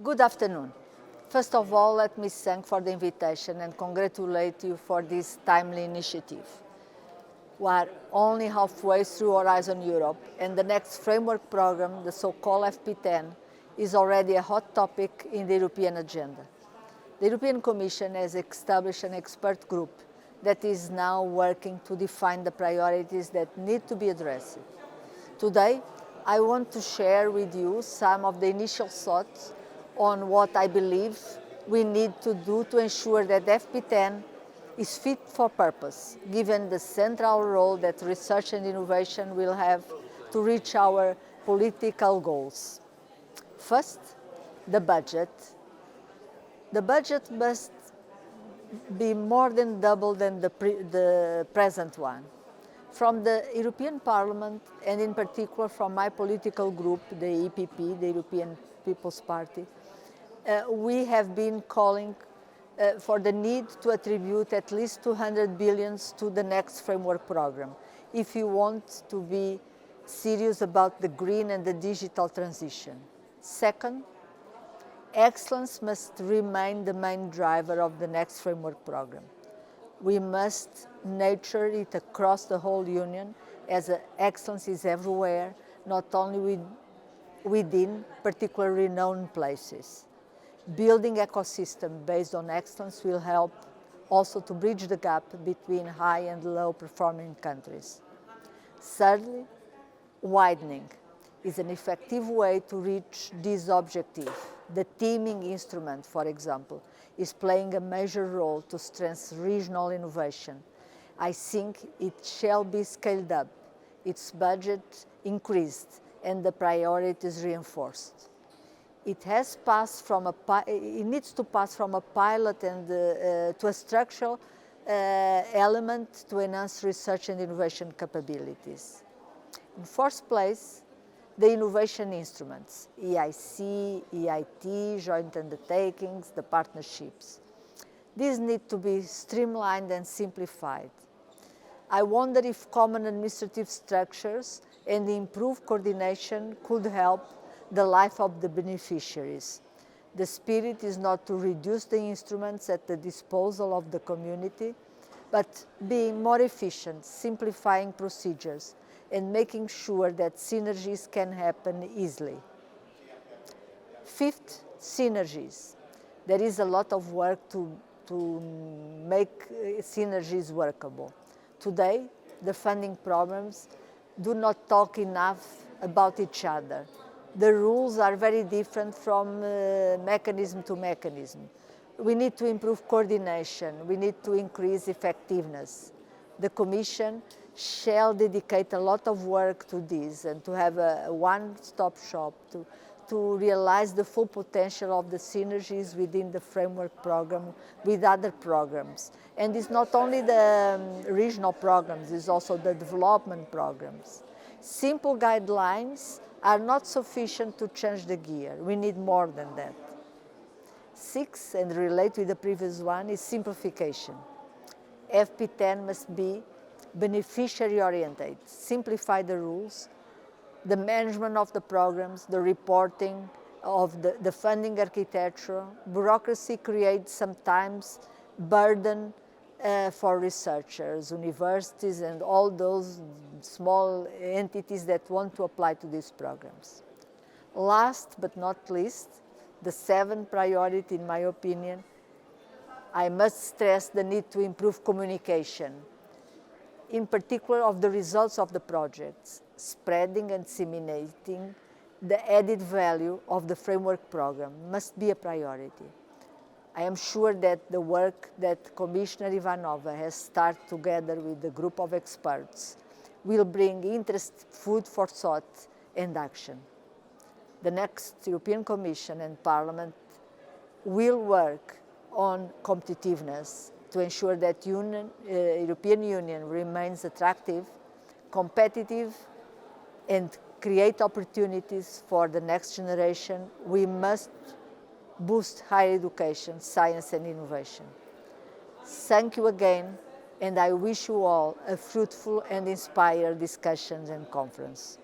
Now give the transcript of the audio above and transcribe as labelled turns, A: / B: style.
A: Good afternoon. First of all, let me thank for the invitation and congratulate you for this timely initiative. We are only halfway through Horizon Europe, and the next framework program, the so-called FP10, is already a hot topic in the European agenda. The European Commission has established an expert group that is now working to define the priorities that need to be addressed. Today, I want to share with you some of the initial thoughts on what I believe we need to do to ensure that FP10 is fit for purpose, given the central role that research and innovation will have to reach our political goals. First, the budget. The budget must be more than double than the present one. From the European Parliament, and in particular from my political group, the EPP, the European People's Party, we have been calling for the need to attribute at least 200 billion to the next framework program if you want to be serious about the green and the digital transition. Second, excellence must remain the main driver of the next framework program. We must nurture it across the whole Union, as excellence is everywhere, not only within particularly known places. Building ecosystem based on excellence will help also to bridge the gap between high and low performing countries. Thirdly, widening is an effective way to reach this objective. The teaming instrument, for example, is playing a major role to strengthen regional innovation. I think it shall be scaled up, its budget increased, and the priorities reinforced. It needs to pass from a pilot and to a structural element to enhance research and innovation capabilities. In fourth place, the innovation instruments, EIC, EIT, joint undertakings, the partnerships. These need to be streamlined and simplified. I wonder if common administrative structures and improved coordination could help the life of the beneficiaries. The spirit is not to reduce the instruments at the disposal of the community, but being more efficient, simplifying procedures, and making sure that synergies can happen easily. Fifth, synergies. There is a lot of work to make synergies workable. Today, the funding programs do not talk enough about each other. The rules are very different from mechanism to mechanism. We need to improve coordination. We need to increase effectiveness. The Commission shall dedicate a lot of work to this and to have a one-stop shop to realize the full potential of the synergies within the framework program with other programs. And it's not only the regional programs, it's also the development programs. Simple guidelines are not sufficient to change the gear. We need more than that. Six, and related with the previous one, is simplification. FP10 must be beneficiary-oriented, simplify the rules, the management of the programs, the reporting of the funding architecture. Bureaucracy creates sometimes burden for researchers, universities, and all those small entities that want to apply to these programs. Last but not least, the seventh priority, in my opinion, I must stress the need to improve communication, in particular of the results of the projects, spreading and disseminating the added value of the framework program must be a priority. I am sure that the work that Commissioner Ivanova has started together with the group of experts will bring interest, food for thought and action. The next European Commission and Parliament will work on competitiveness to ensure that European Union remains attractive, competitive, and create opportunities for the next generation. We must boost higher education, science and innovation. Thank you again, and I wish you all a fruitful and inspired discussion and conference.